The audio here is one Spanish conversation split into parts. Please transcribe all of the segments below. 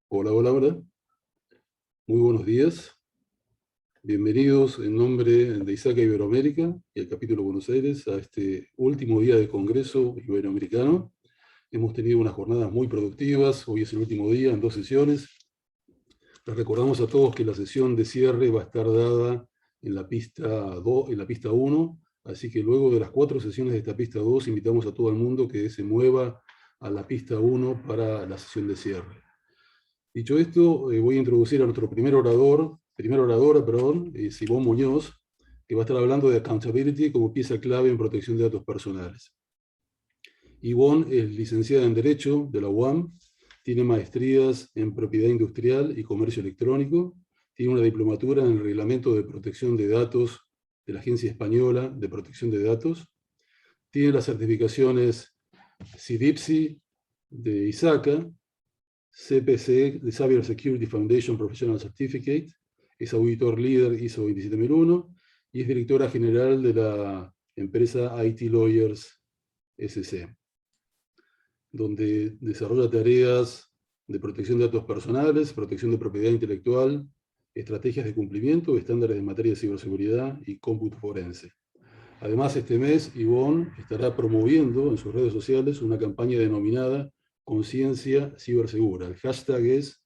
Hola, hola, hola. Muy buenos días. Bienvenidos en nombre de ISACA Iberoamérica y el capítulo Buenos Aires a este último día del Congreso Iberoamericano. Hemos tenido unas jornadas muy productivas. Hoy es el último día en 2 sesiones. Les recordamos a todos que la sesión de cierre va a estar dada en la pista 2, en la pista 1. Así que luego de las 4 sesiones de esta pista 2, invitamos a todo el mundo que se mueva a la pista 1 para la sesión de cierre. Dicho esto, voy a introducir a nuestro primera oradora, Simón Muñoz, que va a estar hablando de accountability como pieza clave en protección de datos personales. Ivonne es licenciada en Derecho de la UAM, tiene maestrías en Propiedad Industrial y Comercio Electrónico, tiene una diplomatura en el Reglamento de Protección de Datos de la Agencia Española de Protección de Datos, tiene las certificaciones CIDIPSI de ISACA, CPC, de Cyber Security Foundation Professional Certificate, es auditor líder ISO 27001 y es directora general de la empresa IT Lawyers SC, donde desarrolla tareas de protección de datos personales, protección de propiedad intelectual, estrategias de cumplimiento, estándares de materia de ciberseguridad y cómputo forense. Además, este mes, Ivonne estará promoviendo en sus redes sociales una campaña denominada Conciencia Cibersegura. El hashtag es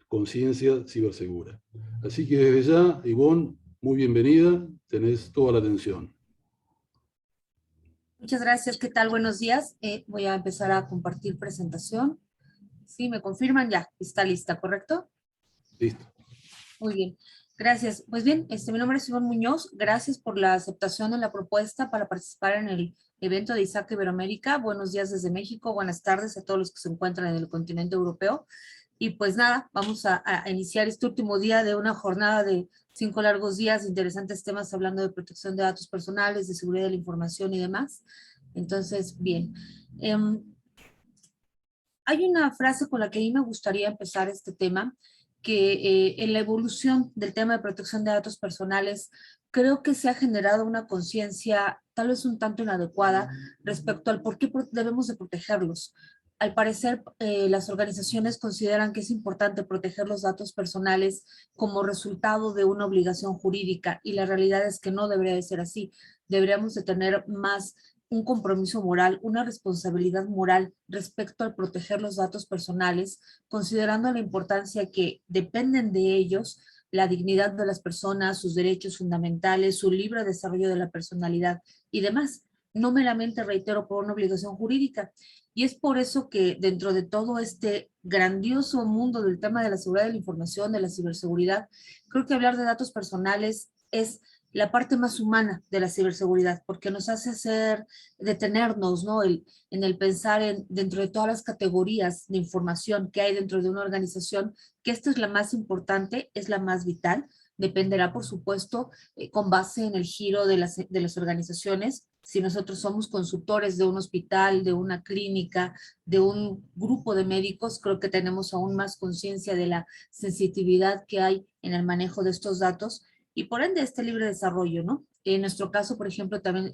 Conciencia Cibersegura. Así que desde ya, Ivonne, muy bienvenida, tenés toda la atención. Muchas gracias. ¿Qué tal? Buenos días. Voy a empezar a compartir presentación. Sí, me confirman ya. Está lista, ¿correcto? Listo. Muy bien. Gracias. Pues bien, mi nombre es Simón Muñoz. Gracias por la aceptación de la propuesta para participar en el evento de ISACA Iberoamérica. Buenos días desde México. Buenas tardes a todos los que se encuentran en el continente europeo. Y pues nada, vamos a iniciar este último día de una jornada de 5 largos días de interesantes temas hablando de protección de datos personales, de seguridad de la información y demás. Entonces, bien. Hay una frase con la que a mí me gustaría empezar este tema, que en la evolución del tema de protección de datos personales, creo que se ha generado una conciencia tal vez un tanto inadecuada respecto al por qué debemos de protegerlos. Al parecer, las organizaciones consideran que es importante proteger los datos personales como resultado de una obligación jurídica, y la realidad es que no debería de ser así. Deberíamos de tener más un compromiso moral, una responsabilidad moral respecto al proteger los datos personales, considerando la importancia que dependen de ellos la dignidad de las personas, sus derechos fundamentales, su libre desarrollo de la personalidad y demás. No meramente, reitero, por una obligación jurídica. Y es por eso que dentro de todo este grandioso mundo del tema de la seguridad de la información, de la ciberseguridad, creo que hablar de datos personales es la parte más humana de la ciberseguridad, porque nos hace detenernos, ¿no? En el pensar dentro de todas las categorías de información que hay dentro de una organización, que esta es la más importante, es la más vital. Dependerá, por supuesto, con base en el giro de las organizaciones. Si nosotros somos consultores de un hospital, de una clínica, de un grupo de médicos, creo que tenemos aún más conciencia de la sensitividad que hay en el manejo de estos datos y por ende este libre desarrollo, ¿no? En nuestro caso, por ejemplo, también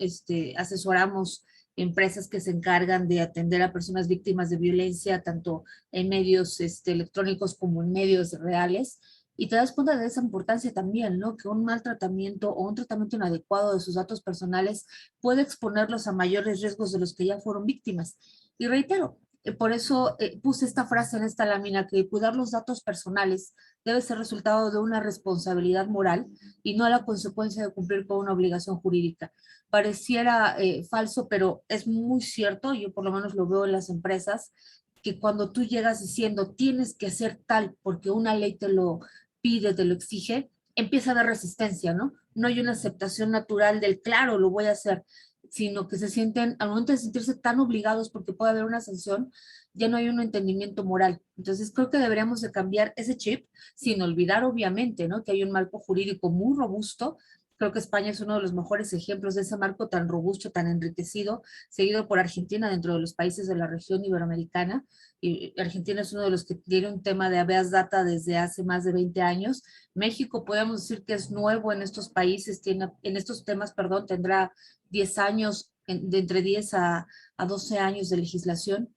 asesoramos empresas que se encargan de atender a personas víctimas de violencia, tanto en medios electrónicos como en medios reales, y te das cuenta de esa importancia también, ¿no? Que un mal tratamiento o un tratamiento inadecuado de sus datos personales puede exponerlos a mayores riesgos de los que ya fueron víctimas. Y reitero, por eso puse esta frase en esta lámina, que cuidar los datos personales debe ser resultado de una responsabilidad moral y no la consecuencia de cumplir con una obligación jurídica. Pareciera falso, pero es muy cierto, yo por lo menos lo veo en las empresas, que cuando tú llegas diciendo tienes que hacer tal porque una ley te lo pide, te lo exige, empieza a haber resistencia, ¿no? No hay una aceptación natural del claro, lo voy a hacer, sino que se sienten, al momento de sentirse tan obligados porque puede haber una sanción, ya no hay un entendimiento moral. Entonces creo que deberíamos de cambiar ese chip, sin olvidar obviamente, ¿no? Que hay un marco jurídico muy robusto. Creo que España es uno de los mejores ejemplos de ese marco tan robusto, tan enriquecido, seguido por Argentina dentro de los países de la región iberoamericana. Y Argentina es uno de los que tiene un tema de habeas data desde hace más de 20 años. México podemos decir que es nuevo en estos países, en estos temas, perdón, tendrá 10 años, de entre 10 a 12 años de legislación.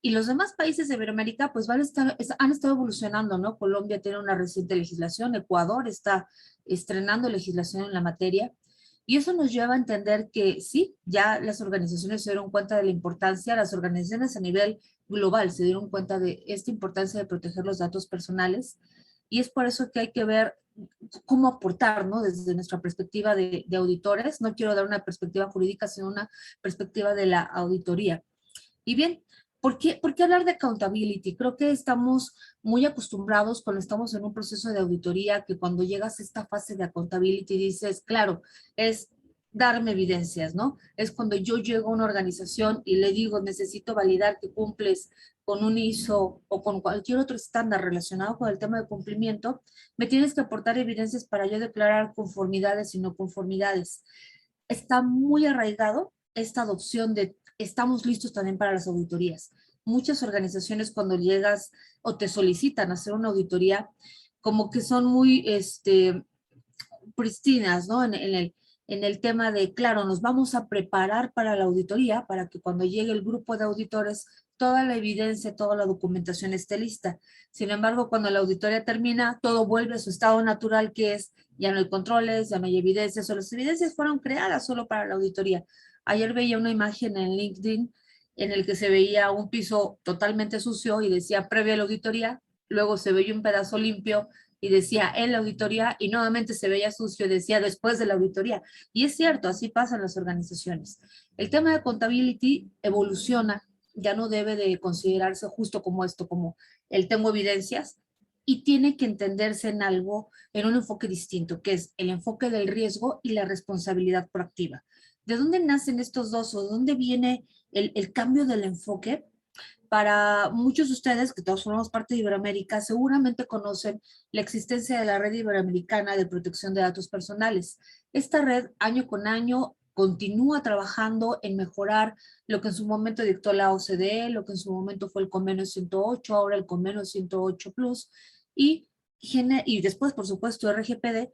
Y los demás países de Iberoamérica pues han estado evolucionando, ¿no? Colombia tiene una reciente legislación, Ecuador está estrenando legislación en la materia, y eso nos lleva a entender que sí, ya las organizaciones se dieron cuenta de la importancia, las organizaciones a nivel global se dieron cuenta de esta importancia de proteger los datos personales, y es por eso que hay que ver cómo aportar, ¿no? Desde nuestra perspectiva de auditores, no quiero dar una perspectiva jurídica, sino una perspectiva de la auditoría. Y bien, por qué hablar de accountability? Creo que estamos muy acostumbrados cuando estamos en un proceso de auditoría que cuando llegas a esta fase de accountability dices, claro, es darme evidencias, ¿no? Es cuando yo llego a una organización y le digo, necesito validar que cumples con un ISO o con cualquier otro estándar relacionado con el tema de cumplimiento, me tienes que aportar evidencias para yo declarar conformidades y no conformidades. Está muy arraigado esta adopción de estamos listos también para las auditorías. Muchas organizaciones cuando llegas o te solicitan hacer una auditoría, como que son muy pristinas, ¿no? En el tema de, claro, nos vamos a preparar para la auditoría, para que cuando llegue el grupo de auditores, toda la evidencia, toda la documentación esté lista. Sin embargo, cuando la auditoría termina, todo vuelve a su estado natural, que es, ya no hay controles, ya no hay evidencias, o las evidencias fueron creadas solo para la auditoría. Ayer veía una imagen en LinkedIn en el que se veía un piso totalmente sucio y decía previa a la auditoría, luego se veía un pedazo limpio y decía en la auditoría y nuevamente se veía sucio y decía después de la auditoría. Y es cierto, así pasan las organizaciones. El tema de accountability evoluciona, ya no debe de considerarse justo como esto, como el tengo evidencias, y tiene que entenderse en algo, en un enfoque distinto, que es el enfoque del riesgo y la responsabilidad proactiva. ¿De dónde nacen estos dos o de dónde viene el cambio del enfoque? Para muchos de ustedes, que todos formamos parte de Iberoamérica, seguramente conocen la existencia de la Red Iberoamericana de Protección de Datos Personales. Esta red, año con año, continúa trabajando en mejorar lo que en su momento dictó la OCDE, lo que en su momento fue el Convenio 108, ahora el Convenio 108 Plus, y, y después, por supuesto, RGPD,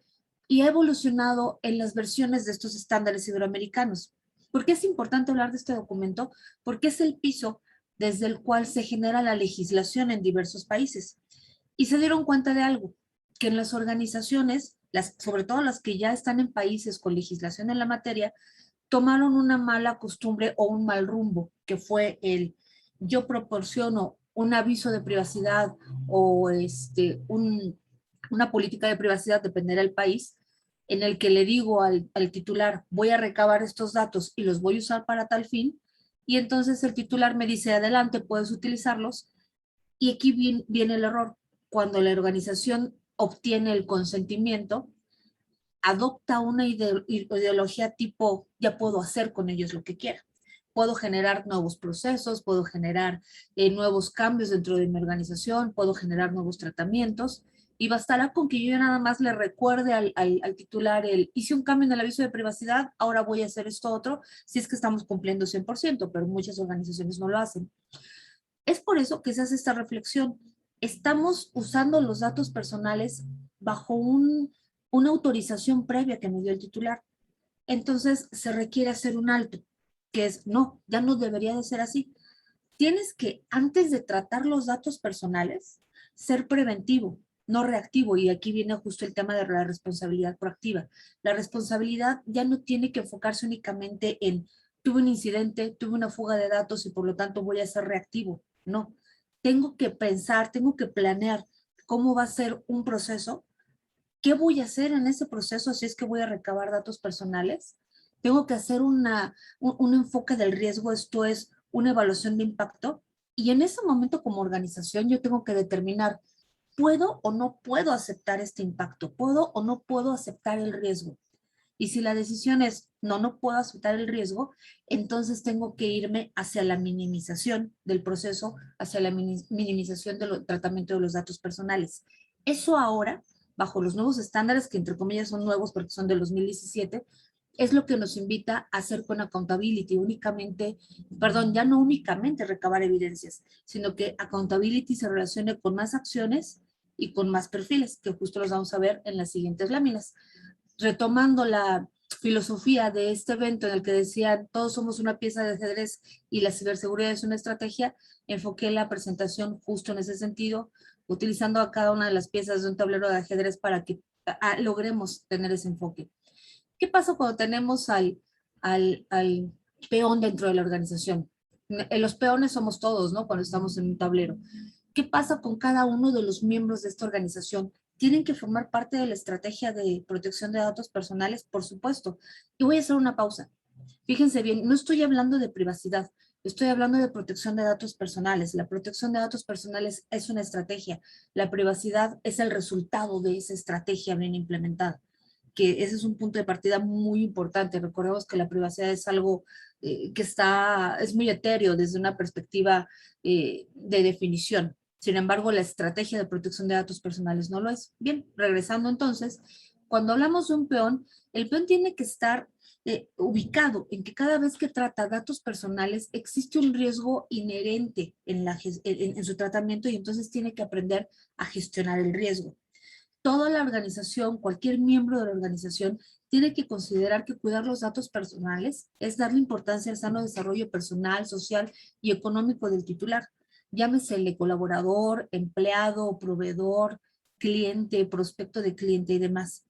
y ha evolucionado en las versiones de estos estándares iberoamericanos. ¿Por qué es importante hablar de este documento? Porque es el piso desde el cual se genera la legislación en diversos países. Y se dieron cuenta de algo, que en las organizaciones, sobre todo las que ya están en países con legislación en la materia, tomaron una mala costumbre o un mal rumbo, que fue el yo proporciono un aviso de privacidad o una política de privacidad, dependerá del país, en el que le digo al titular, voy a recabar estos datos y los voy a usar para tal fin, y entonces el titular me dice, adelante, puedes utilizarlos, y aquí viene el error. Cuando la organización obtiene el consentimiento, adopta una ideología tipo, ya puedo hacer con ellos lo que quiera. Puedo generar nuevos procesos, puedo generar nuevos cambios dentro de mi organización, puedo generar nuevos tratamientos, y bastará con que yo nada más le recuerde al titular hice un cambio en el aviso de privacidad, ahora voy a hacer esto otro, si es que estamos cumpliendo 100%, pero muchas organizaciones no lo hacen. Es por eso que se hace esta reflexión. Estamos usando los datos personales bajo una autorización previa que me dio el titular. Entonces se requiere hacer un alto, que es, no, ya no debería de ser así. Tienes que, antes de tratar los datos personales, ser preventivo, no reactivo. Y aquí viene justo el tema de la responsabilidad proactiva. La responsabilidad ya no tiene que enfocarse únicamente en, tuve un incidente, tuve una fuga de datos y por lo tanto voy a ser reactivo. No, tengo que pensar, tengo que planear cómo va a ser un proceso. ¿Qué voy a hacer en ese proceso si es que voy a recabar datos personales? Tengo que hacer un enfoque del riesgo, esto es una evaluación de impacto. Y en ese momento como organización yo tengo que determinar, ¿puedo o no puedo aceptar este impacto? ¿Puedo o no puedo aceptar el riesgo? Y si la decisión es, no, no puedo aceptar el riesgo, entonces tengo que irme hacia la minimización del proceso, hacia la minimización del tratamiento de los datos personales. Eso ahora, bajo los nuevos estándares, que entre comillas son nuevos porque son del 2017, es lo que nos invita a hacer con accountability, únicamente, perdón, ya no únicamente recabar evidencias, sino que accountability se relacione con más acciones y con más perfiles, que justo los vamos a ver en las siguientes láminas. Retomando filosofía de este evento en el que decían todos somos una pieza de ajedrez y la ciberseguridad es una estrategia, enfoqué la presentación justo en ese sentido, utilizando a cada una de las piezas de un tablero de ajedrez para que logremos tener ese enfoque. ¿Qué pasa cuando tenemos al peón dentro de la organización? Los peones somos todos, ¿no? Cuando estamos en un tablero. ¿Qué pasa con cada uno de los miembros de esta organización? ¿Tienen que formar parte de la estrategia de protección de datos personales? Por supuesto. Y voy a hacer una pausa. Fíjense bien, no estoy hablando de privacidad, estoy hablando de protección de datos personales. La protección de datos personales es una estrategia. La privacidad es el resultado de esa estrategia bien implementada, que ese es un punto de partida muy importante. Recordemos que la privacidad es algo es muy etéreo desde una perspectiva de definición. Sin embargo, la estrategia de protección de datos personales no lo es. Bien, regresando entonces, cuando hablamos de un peón, el peón tiene que estar ubicado en que cada vez que trata datos personales existe un riesgo inherente en su tratamiento y entonces tiene que aprender a gestionar el riesgo. Toda la organización, cualquier miembro de la organización, tiene que considerar que cuidar los datos personales es darle importancia al sano desarrollo personal, social y económico del titular. Llámesele colaborador, empleado, proveedor, cliente, prospecto de cliente y demás.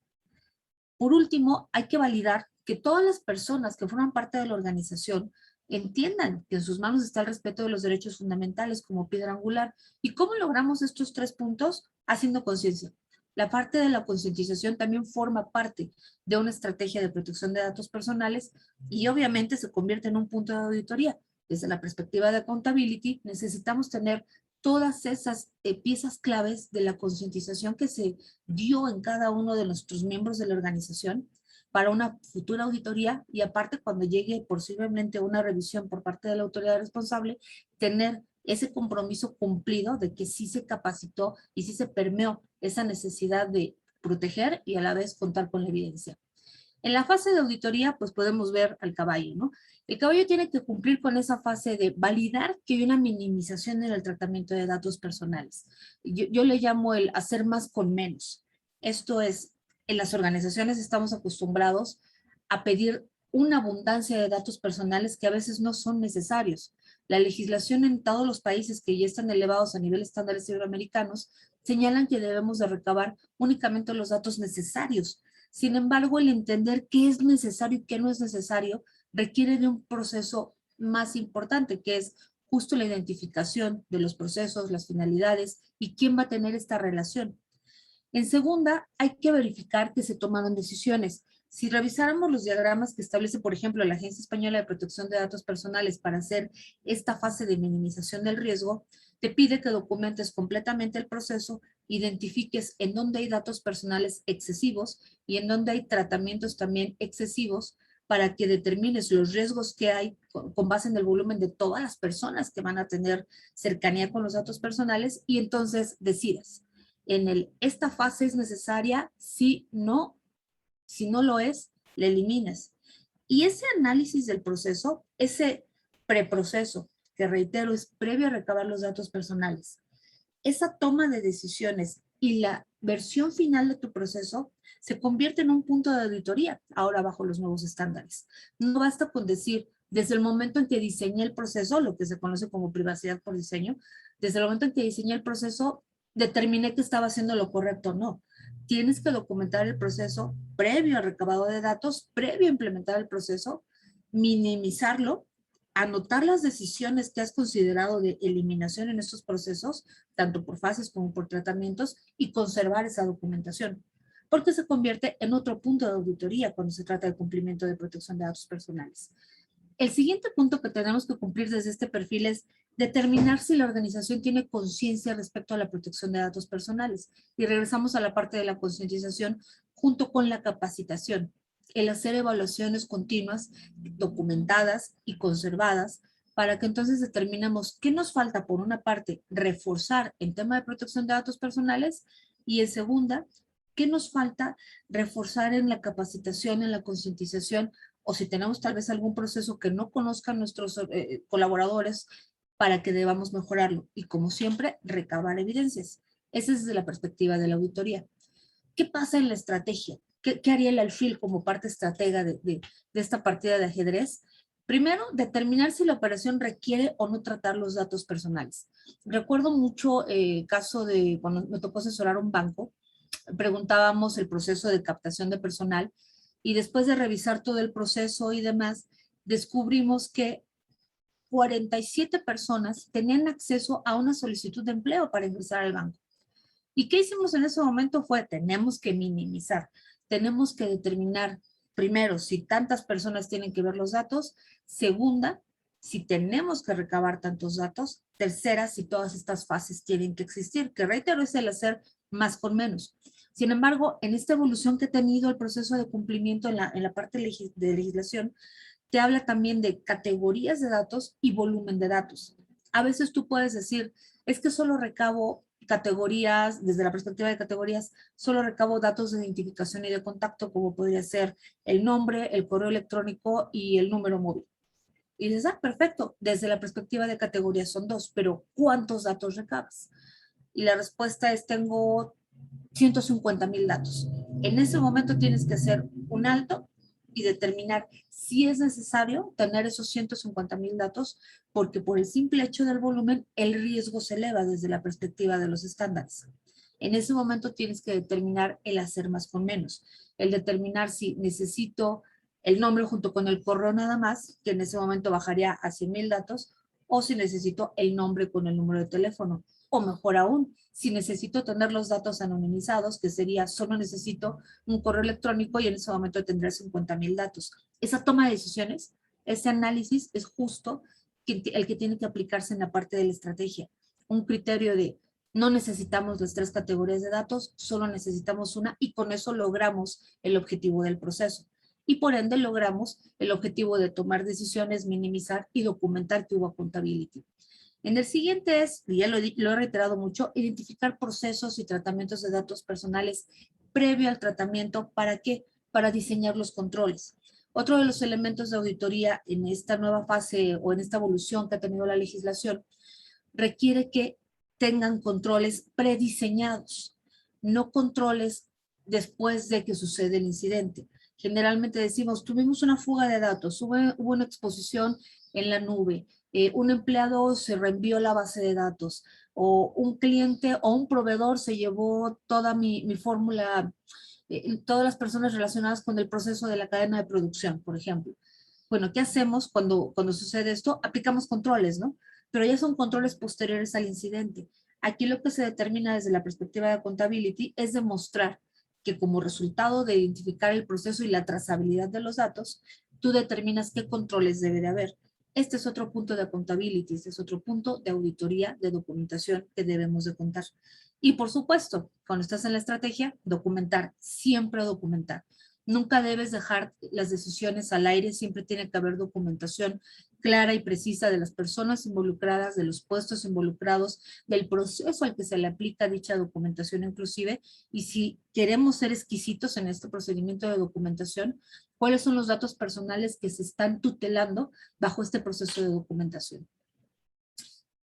Por último, hay que validar que todas las personas que forman parte de la organización entiendan que en sus manos está el respeto de los derechos fundamentales como piedra angular. ¿Y cómo logramos estos 3 puntos? Haciendo conciencia. La parte de la concientización también forma parte de una estrategia de protección de datos personales y obviamente se convierte en un punto de auditoría. Desde la perspectiva de accountability, necesitamos tener todas esas piezas claves de la concientización que se dio en cada uno de nuestros miembros de la organización para una futura auditoría y aparte cuando llegue posiblemente una revisión por parte de la autoridad responsable, tener ese compromiso cumplido de que sí se capacitó y sí se permeó esa necesidad de proteger y a la vez contar con la evidencia. En la fase de auditoría, pues podemos ver al caballo, ¿no? El caballo tiene que cumplir con esa fase de validar que hay una minimización en el tratamiento de datos personales. Yo le llamo el hacer más con menos. Esto es, en las organizaciones estamos acostumbrados a pedir una abundancia de datos personales que a veces no son necesarios. La legislación en todos los países que ya están elevados a nivel estándares iberoamericanos señalan que debemos de recabar únicamente los datos necesarios. Sin embargo, el entender qué es necesario y qué no es necesario requiere de un proceso más importante, que es justo la identificación de los procesos, las finalidades y quién va a tener esta relación. En segunda, hay que verificar que se tomaron decisiones. Si revisáramos los diagramas que establece, por ejemplo, la Agencia Española de Protección de Datos Personales para hacer esta fase de minimización del riesgo, te pide que documentes completamente el proceso, identifiques en dónde hay datos personales excesivos y en dónde hay tratamientos también excesivos para que determines los riesgos que hay con base en el volumen de todas las personas que van a tener cercanía con los datos personales y entonces decidas. Esta fase es necesaria, sí, no, si no lo es, la eliminas. Y ese análisis del proceso, ese preproceso, que reitero, es previo a recabar los datos personales, esa toma de decisiones y la versión final de tu proceso se convierte en un punto de auditoría, ahora bajo los nuevos estándares. No basta con decir, desde el momento en que diseñé el proceso, lo que se conoce como privacidad por diseño, desde el momento en que diseñé el proceso, determiné que estaba haciendo lo correcto o no. Tienes que documentar el proceso previo al recabado de datos, previo a implementar el proceso, minimizarlo, anotar las decisiones que has considerado de eliminación en estos procesos, tanto por fases como por tratamientos, y conservar esa documentación, porque se convierte en otro punto de auditoría cuando se trata del cumplimiento de protección de datos personales. El siguiente punto que tenemos que cumplir desde este perfil es determinar si la organización tiene conciencia respecto a la protección de datos personales. Y regresamos a la parte de la concientización junto con la capacitación. El hacer evaluaciones continuas, documentadas y conservadas, para que entonces determinemos qué nos falta, por una parte, reforzar en tema de protección de datos personales y en segunda, qué nos falta reforzar en la capacitación, en la concientización o si tenemos tal vez algún proceso que no conozcan nuestros colaboradores para que debamos mejorarlo. Y como siempre, recabar evidencias. Esa es desde la perspectiva de la auditoría. ¿Qué pasa en la estrategia? ¿Qué haría el alfil como parte estratega de esta partida de ajedrez? Primero, determinar si la operación requiere o no tratar los datos personales. Recuerdo mucho el caso de cuando me tocó asesorar un banco, preguntábamos el proceso de captación de personal y después de revisar todo el proceso y demás, descubrimos que 47 personas tenían acceso a una solicitud de empleo para ingresar al banco. ¿Y qué hicimos en ese momento? Fue, tenemos que minimizar, tenemos que determinar, primero, si tantas personas tienen que ver los datos, segunda, si tenemos que recabar tantos datos, tercera, si todas estas fases tienen que existir, que reitero es el hacer más con menos. Sin embargo, en esta evolución que ha tenido el proceso de cumplimiento en la parte de legislación, te habla también de categorías de datos y volumen de datos. A veces tú puedes decir, es que solo recabo categorías, desde la perspectiva de categorías, solo recabo datos de identificación y de contacto, como podría ser el nombre, el correo electrónico y el número móvil. Y dices, ah, perfecto, desde la perspectiva de categorías son dos, pero ¿cuántos datos recabas? Y la respuesta es, tengo 150,000 datos. En ese momento tienes que hacer un alto y determinar si es necesario tener esos 150,000 datos, porque por el simple hecho del volumen, el riesgo se eleva desde la perspectiva de los estándares. En ese momento tienes que determinar el hacer más con menos, el determinar si necesito el nombre junto con el correo nada más, que en ese momento bajaría a 100,000 datos, o si necesito el nombre con el número de teléfono. O mejor aún, si necesito tener los datos anonimizados, que sería solo necesito un correo electrónico y en ese momento tendré 50,000 datos. Esa toma de decisiones, ese análisis es justo el que tiene que aplicarse en la parte de la estrategia. Un criterio de no necesitamos las 3 categorías de datos, solo necesitamos una y con eso logramos el objetivo del proceso. Y por ende logramos el objetivo de tomar decisiones, minimizar y documentar que hubo accountability. En el siguiente es, y ya lo he reiterado mucho, identificar procesos y tratamientos de datos personales previo al tratamiento. ¿Para qué? Para diseñar los controles. Otro de los elementos de auditoría en esta nueva fase o en esta evolución que ha tenido la legislación requiere que tengan controles prediseñados, no controles después de que sucede el incidente. Generalmente decimos, tuvimos una fuga de datos, hubo una exposición en la nube, un empleado se reenvió la base de datos, o un cliente o un proveedor se llevó toda mi fórmula, todas las personas relacionadas con el proceso de la cadena de producción, por ejemplo. Bueno, ¿qué hacemos cuando sucede esto? Aplicamos controles, ¿no? Pero ya son controles posteriores al incidente. Aquí lo que se determina desde la perspectiva de accountability es demostrar que como resultado de identificar el proceso y la trazabilidad de los datos, tú determinas qué controles debe de haber. Este es otro punto de accountability, este es otro punto de auditoría, de documentación que debemos de contar. Y por supuesto, cuando estás en la estrategia, documentar, siempre documentar. Nunca debes dejar las decisiones al aire, siempre tiene que haber documentación clara y precisa de las personas involucradas, de los puestos involucrados, del proceso al que se le aplica dicha documentación inclusive, y si queremos ser exquisitos en este procedimiento de documentación, cuáles son los datos personales que se están tutelando bajo este proceso de documentación.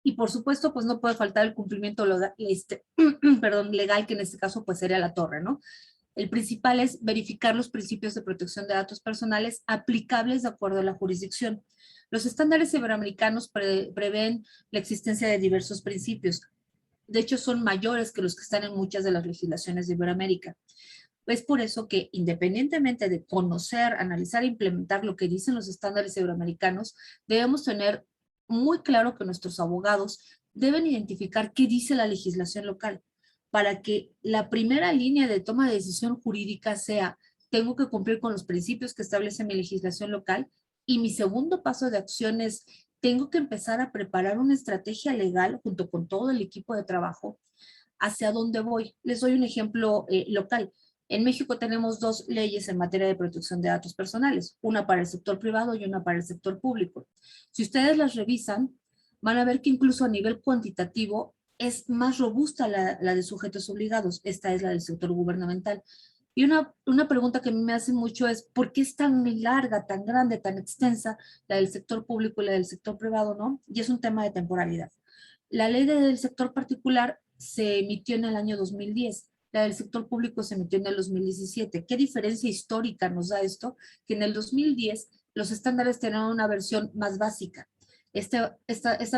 Y por supuesto, pues no puede faltar el cumplimiento legal, que en este caso pues sería la torre, ¿no? El principal es verificar los principios de protección de datos personales aplicables de acuerdo a la jurisdicción. Los estándares iberoamericanos prevén la existencia de diversos principios. De hecho, son mayores que los que están en muchas de las legislaciones de Iberoamérica. Es por eso que, independientemente de conocer, analizar e implementar lo que dicen los estándares iberoamericanos, debemos tener muy claro que nuestros abogados deben identificar qué dice la legislación local, para que la primera línea de toma de decisión jurídica sea, tengo que cumplir con los principios que establece mi legislación local, y mi segundo paso de acción es, tengo que empezar a preparar una estrategia legal junto con todo el equipo de trabajo hacia dónde voy. Les doy un ejemplo local. En México tenemos 2 leyes en materia de protección de datos personales, una para el sector privado y una para el sector público. Si ustedes las revisan, van a ver que incluso a nivel cuantitativo es más robusta la de sujetos obligados. Esta es la del sector gubernamental. Y una pregunta que a mí me hace mucho es, ¿por qué es tan larga, tan grande, tan extensa la del sector público y la del sector privado, no? Y es un tema de temporalidad. La ley del sector particular se emitió en el año 2010. La del sector público se emitió en el 2017. ¿Qué diferencia histórica nos da esto? Que en el 2010 los estándares tenían una versión más básica. Esta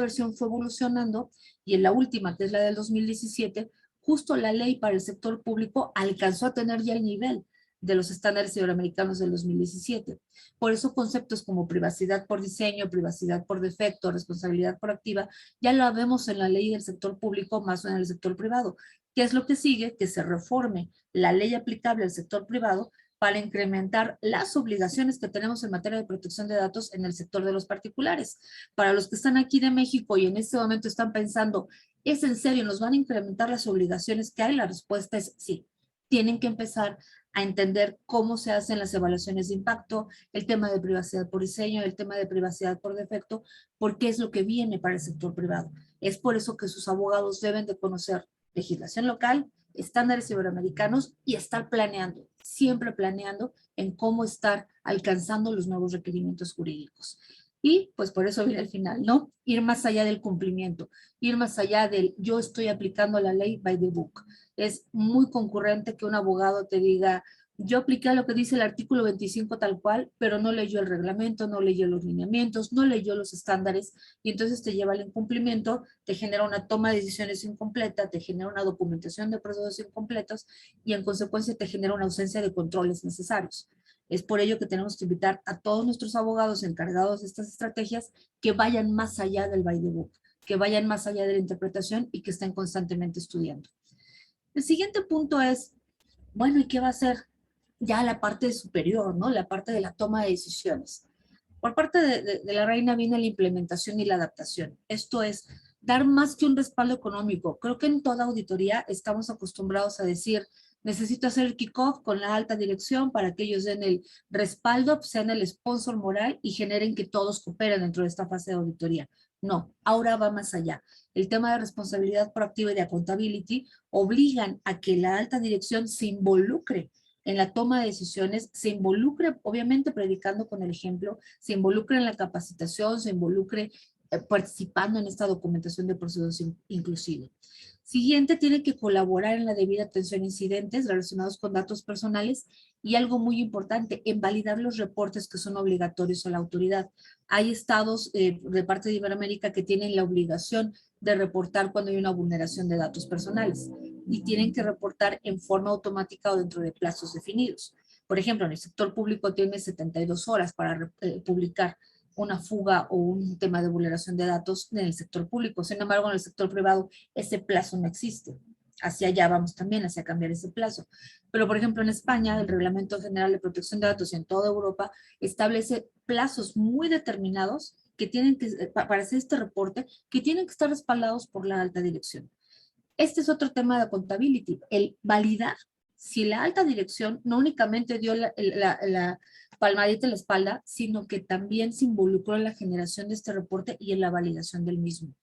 versión fue evolucionando y en la última, que es la del 2017, justo la ley para el sector público alcanzó a tener ya el nivel de los estándares iberoamericanos del 2017. Por eso conceptos como privacidad por diseño, privacidad por defecto, responsabilidad por activa, ya lo vemos en la ley del sector público más en el sector privado. ¿Qué es lo que sigue? Que se reforme la ley aplicable al sector privado para incrementar las obligaciones que tenemos en materia de protección de datos en el sector de los particulares. Para los que están aquí de México y en este momento están pensando, ¿es en serio? ¿Nos van a incrementar las obligaciones que hay? La respuesta es sí. Tienen que empezar a entender cómo se hacen las evaluaciones de impacto, el tema de privacidad por diseño, el tema de privacidad por defecto, porque es lo que viene para el sector privado. Es por eso que sus abogados deben de conocer legislación local, estándares iberoamericanos y estar planeando, siempre planeando en cómo estar alcanzando los nuevos requerimientos jurídicos. Y pues por eso viene el final, ¿no? Ir más allá del cumplimiento, ir más allá del yo estoy aplicando la ley by the book. Es muy concurrente que un abogado te diga, yo apliqué lo que dice el artículo 25 tal cual, pero no leyó el reglamento, no leyó los lineamientos, no leyó los estándares y entonces te lleva al incumplimiento, te genera una toma de decisiones incompleta, te genera una documentación de procesos incompletos y en consecuencia te genera una ausencia de controles necesarios. Es por ello que tenemos que invitar a todos nuestros abogados encargados de estas estrategias que vayan más allá del by the book, que vayan más allá de la interpretación y que estén constantemente estudiando. El siguiente punto es, bueno, ¿y qué va a hacer ya la parte superior, ¿no? La parte de la toma de decisiones. Por parte de la reina viene la implementación y la adaptación. Esto es dar más que un respaldo económico. Creo que en toda auditoría estamos acostumbrados a decir, necesito hacer el kickoff con la alta dirección para que ellos den el respaldo, sean el sponsor moral y generen que todos cooperen dentro de esta fase de auditoría. No, ahora va más allá. El tema de responsabilidad proactiva y de accountability obligan a que la alta dirección se involucre en la toma de decisiones, se involucre, obviamente predicando con el ejemplo, se involucre en la capacitación, se involucre participando en esta documentación de procesos inclusivos. Siguiente, tiene que colaborar en la debida atención a incidentes relacionados con datos personales y algo muy importante, en validar los reportes que son obligatorios a la autoridad. Hay estados de parte de Iberoamérica que tienen la obligación de reportar cuando hay una vulneración de datos personales y tienen que reportar en forma automática o dentro de plazos definidos. Por ejemplo, en el sector público tiene 72 horas para publicar una fuga o un tema de vulneración de datos en el sector público. Sin embargo, en el sector privado ese plazo no existe. Hacia allá vamos también, hacia cambiar ese plazo. Pero, por ejemplo, en España, el Reglamento General de Protección de Datos y en toda Europa establece plazos muy determinados que tienen que, para hacer este reporte, que tienen que estar respaldados por la alta dirección. Este es otro tema de accountability, el validar si la alta dirección no únicamente dio la palmadita en la espalda, sino que también se involucró en la generación de este reporte y en la validación del mismo.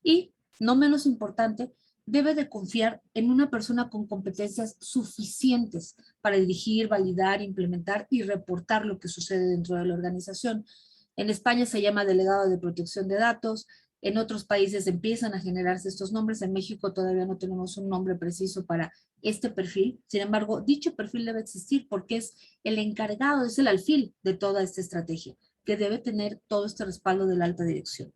Y, no menos importante, debe de confiar en una persona con competencias suficientes para dirigir, validar, implementar y reportar lo que sucede dentro de la organización. En España se llama delegado de protección de datos, en otros países empiezan a generarse estos nombres, en México todavía no tenemos un nombre preciso para este perfil, sin embargo, dicho perfil debe existir porque es el encargado, es el alfil de toda esta estrategia, que debe tener todo este respaldo de la alta dirección.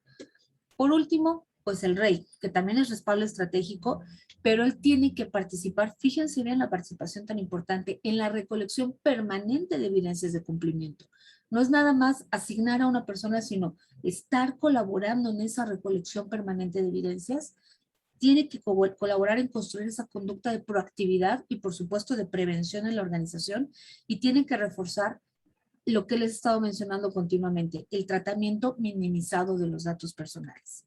Por último, pues el rey, que también es respaldo estratégico, pero él tiene que participar, fíjense bien la participación tan importante, en la recolección permanente de evidencias de cumplimiento. No es nada más asignar a una persona, sino estar colaborando en esa recolección permanente de evidencias. Tiene que colaborar en construir esa conducta de proactividad y, por supuesto, de prevención en la organización y tiene que reforzar lo que les he estado mencionando continuamente, el tratamiento minimizado de los datos personales.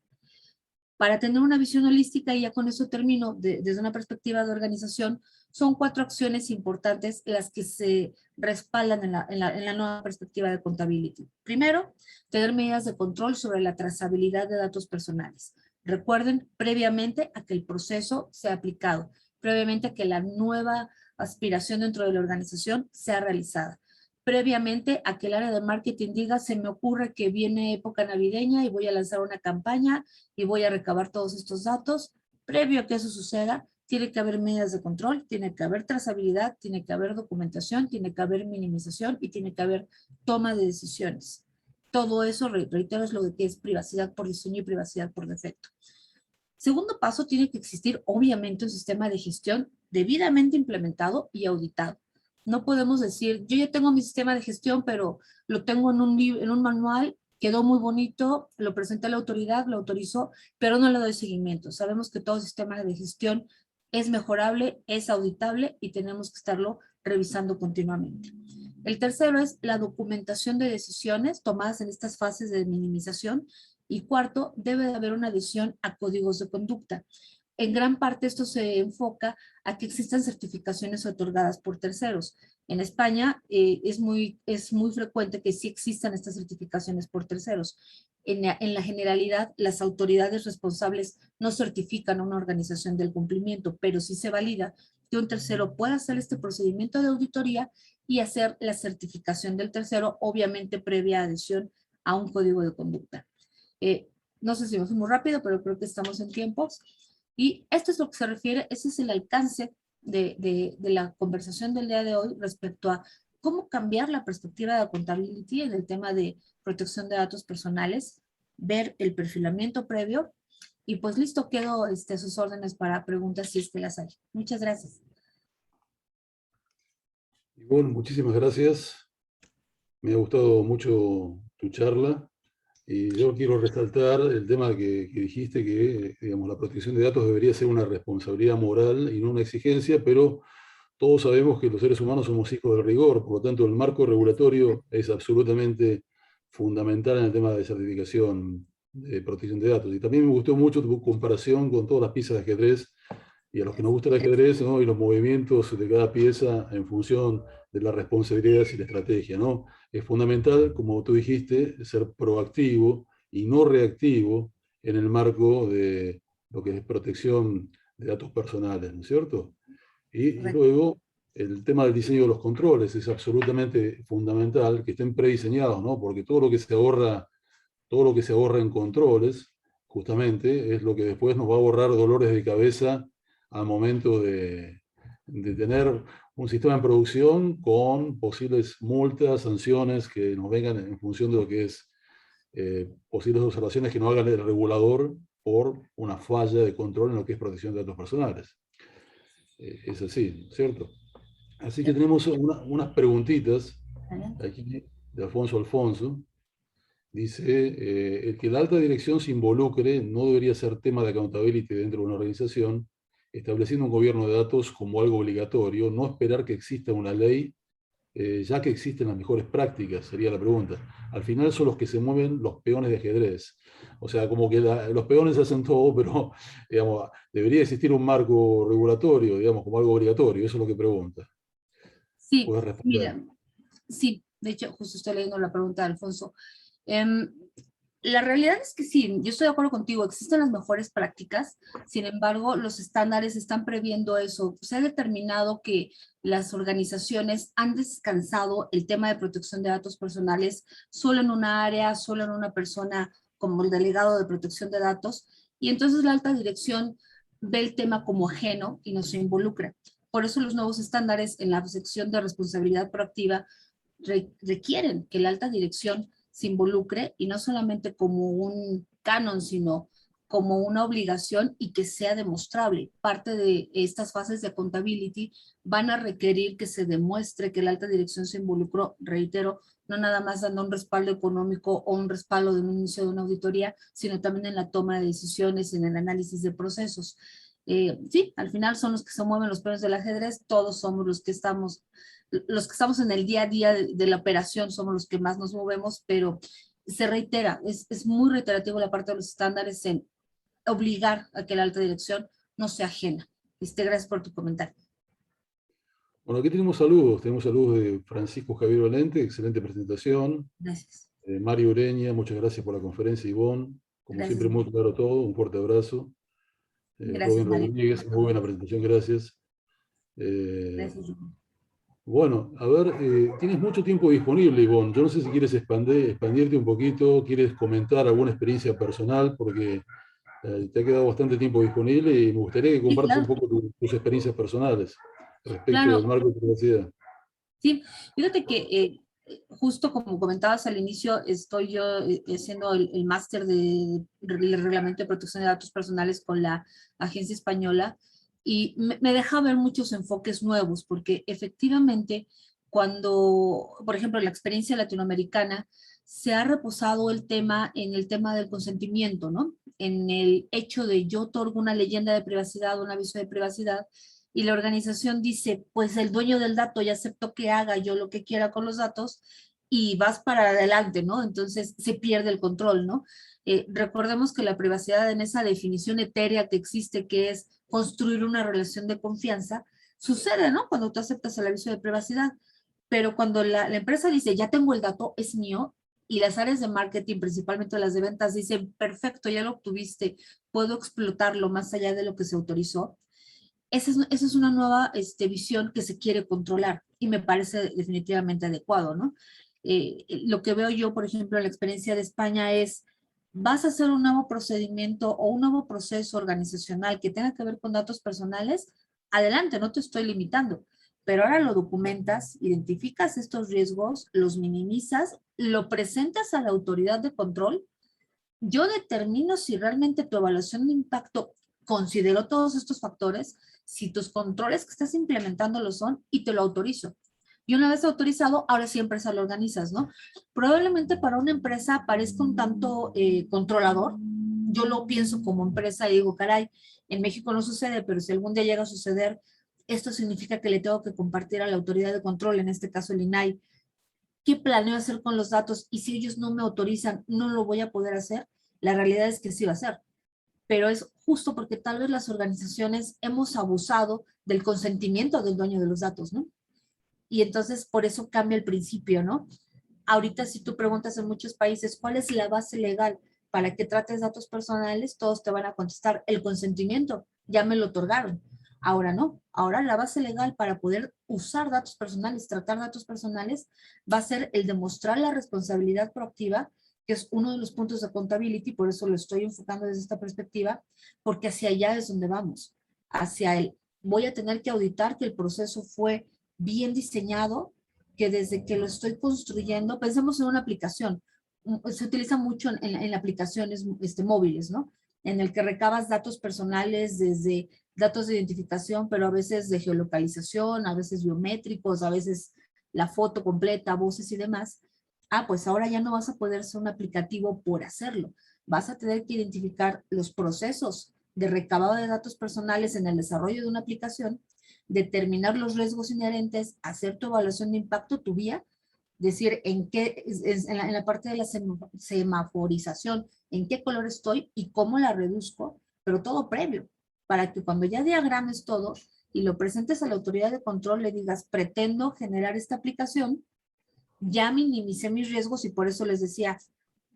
Para tener una visión holística, y ya con eso termino, desde una perspectiva de organización, son 4 acciones importantes las que se respaldan en la nueva perspectiva de accountability. Primero, tener medidas de control sobre la trazabilidad de datos personales. Recuerden, previamente a que el proceso sea aplicado, previamente a que la nueva aspiración dentro de la organización sea realizada, previamente a que el área de marketing diga, se me ocurre que viene época navideña y voy a lanzar una campaña y voy a recabar todos estos datos. Previo a que eso suceda, tiene que haber medidas de control, tiene que haber trazabilidad, tiene que haber documentación, tiene que haber minimización y tiene que haber toma de decisiones. Todo eso, reitero, es lo que es privacidad por diseño y privacidad por defecto. Segundo paso, tiene que existir obviamente un sistema de gestión debidamente implementado y auditado. No podemos decir, yo ya tengo mi sistema de gestión, pero lo tengo en un manual, quedó muy bonito, lo presenté a la autoridad, lo autorizó, pero no le doy seguimiento. Sabemos que todo sistema de gestión es mejorable, es auditable y tenemos que estarlo revisando continuamente. El tercero es la documentación de decisiones tomadas en estas fases de minimización. Y cuarto, debe de haber una adhesión a códigos de conducta. En gran parte esto se enfoca a que existan certificaciones otorgadas por terceros. En España es muy frecuente que sí existan estas certificaciones por terceros. En la generalidad, las autoridades responsables no certifican a una organización del cumplimiento, pero sí se valida que un tercero pueda hacer este procedimiento de auditoría y hacer la certificación del tercero, obviamente previa adhesión a un código de conducta. No sé si me fui muy rápido, pero creo que estamos en tiempos. Y esto es lo que se refiere, ese es el alcance de la conversación del día de hoy respecto a cómo cambiar la perspectiva de accountability en el tema de protección de datos personales, ver el perfilamiento previo, y pues listo, quedo a sus órdenes para preguntas si es que las hay. Muchas gracias. Ivonne, muchísimas gracias. Me ha gustado mucho tu charla. Y yo quiero resaltar el tema que dijiste, que digamos, la protección de datos debería ser una responsabilidad moral y no una exigencia, pero todos sabemos que los seres humanos somos hijos del rigor, por lo tanto el marco regulatorio es absolutamente fundamental en el tema de certificación de protección de datos. Y también me gustó mucho tu comparación con todas las piezas de ajedrez y a los que nos gusta el ajedrez, ¿no? Y los movimientos de cada pieza en función de las responsabilidades y la estrategia, ¿no? Es fundamental, como tú dijiste, ser proactivo y no reactivo en el marco de lo que es protección de datos personales, ¿no es cierto? Y luego, el tema del diseño de los controles es absolutamente fundamental que estén prediseñados, ¿no? Porque todo lo que se ahorra en controles, justamente, es lo que después nos va a ahorrar dolores de cabeza al momento de tener un sistema en producción con posibles multas, sanciones que nos vengan en función de lo que es posibles observaciones que no haga el regulador por una falla de control en lo que es protección de datos personales. Es así, ¿cierto? Así que tenemos unas preguntitas aquí de Alfonso Alfonso. Dice, el que la alta dirección se involucre no debería ser tema de accountability dentro de una organización, estableciendo un gobierno de datos como algo obligatorio, no esperar que exista una ley, ya que existen las mejores prácticas, sería la pregunta. Al final son los que se mueven los peones de ajedrez. O sea, como que los peones hacen todo, pero digamos, debería existir un marco regulatorio, digamos, como algo obligatorio, eso es lo que pregunta. Sí, ¿Puedes responder? mira, sí, de hecho, justo estoy leyendo la pregunta de Alfonso. Em, la realidad es que sí, yo estoy de acuerdo contigo, existen las mejores prácticas, sin embargo, los estándares están previendo eso. Se ha determinado que las organizaciones han descansado el tema de protección de datos personales solo en una área, solo en una persona como el delegado de protección de datos, y entonces la alta dirección ve el tema como ajeno y no se involucra. Por eso los nuevos estándares en la sección de responsabilidad proactiva requieren que la alta dirección se involucre y no solamente como un canon, sino como una obligación y que sea demostrable. Parte de estas fases de accountability van a requerir que se demuestre que la alta dirección se involucró, reitero, no nada más dando un respaldo económico o un respaldo de un inicio de una auditoría, sino también en la toma de decisiones, en el análisis de procesos. Sí, al final son los que se mueven los peones del ajedrez, todos somos los que estamos en el día a día de la operación, somos los que más nos movemos, pero se reitera, es muy reiterativo la parte de los estándares en obligar a que la alta dirección no sea ajena. Gracias por tu comentario. Bueno, aquí tenemos saludos de Francisco Javier Valente, excelente presentación. Gracias. Mario Ureña, muchas gracias por la conferencia, Ivonne. Como Gracias, siempre, muy claro todo, un fuerte abrazo. gracias, Robin Mario. Rodríguez, muy buena presentación, gracias. Gracias. Bueno, a ver, tienes mucho tiempo disponible, Ivonne. Yo no sé si quieres expandirte un poquito, quieres comentar alguna experiencia personal, porque Te ha quedado bastante tiempo disponible y me gustaría que Sí, compartas un claro, poco tus experiencias personales respecto del claro. marco de privacidad. Sí, fíjate que justo como comentabas al inicio, estoy yo haciendo el máster de Reglamento de Protección de Datos Personales con la Agencia Española y me deja ver muchos enfoques nuevos, porque efectivamente cuando, por ejemplo, en la experiencia latinoamericana, se ha reposado el tema en el tema del consentimiento, ¿no? En el hecho de yo otorgo una leyenda de privacidad, un aviso de privacidad, y la organización dice, pues el dueño del dato ya aceptó que haga yo lo que quiera con los datos y vas para adelante, ¿no? Entonces se pierde el control, ¿no? Recordemos que la privacidad en esa definición etérea que existe, que es construir una relación de confianza, sucede, ¿no? Cuando tú aceptas el aviso de privacidad, pero cuando la empresa dice, ya tengo el dato, es mío, y las áreas de marketing, principalmente las de ventas, dicen, perfecto, ya lo obtuviste, puedo explotarlo más allá de lo que se autorizó. Esa es una nueva visión que se quiere controlar y me parece definitivamente adecuado, ¿no? Lo que veo yo, por ejemplo, en la experiencia de España es, vas a hacer un nuevo procedimiento o un nuevo proceso organizacional que tenga que ver con datos personales, adelante, no te estoy limitando, pero ahora lo documentas, identificas estos riesgos, los minimizas, lo presentas a la autoridad de control. Yo determino si realmente tu evaluación de impacto consideró todos estos factores, si tus controles que estás implementando lo son y te lo autorizo. Y una vez autorizado, ahora sí empresa lo organizas, ¿no? Probablemente para una empresa parezca un tanto controlador. Yo lo pienso como empresa y digo, caray, en México no sucede, pero si algún día llega a suceder, esto significa que le tengo que compartir a la autoridad de control, en este caso el INAI, qué planeo hacer con los datos y si ellos no me autorizan, no lo voy a poder hacer. La realidad es que sí va a ser, pero es justo porque tal vez las organizaciones hemos abusado del consentimiento del dueño de los datos, ¿no? Y entonces por eso cambia el principio, ¿no? Ahorita si tú preguntas en muchos países cuál es la base legal para que trates datos personales, todos te van a contestar el consentimiento, ya me lo otorgaron. Ahora no, ahora la base legal para poder usar datos personales, tratar datos personales, va a ser el demostrar la responsabilidad proactiva, que es uno de los puntos de contability, por eso lo estoy enfocando desde esta perspectiva, porque hacia allá es donde vamos, hacia el voy a tener que auditar que el proceso fue bien diseñado, que desde que lo estoy construyendo, pensemos en una aplicación, se utiliza mucho en aplicaciones móviles, ¿no? En el que recabas datos personales desde datos de identificación, pero a veces de geolocalización, a veces biométricos, a veces la foto completa, voces y demás. Ah, pues ahora ya no vas a poder ser un aplicativo por hacerlo. Vas a tener que identificar los procesos de recabado de datos personales en el desarrollo de una aplicación, determinar los riesgos inherentes, hacer tu evaluación de impacto, tu vía, decir en qué, en la parte de la semaforización, en qué color estoy y cómo la reduzco, pero todo previo, para que cuando ya diagrames todo y lo presentes a la autoridad de control, le digas, pretendo generar esta aplicación, ya minimicé mis riesgos y por eso les decía,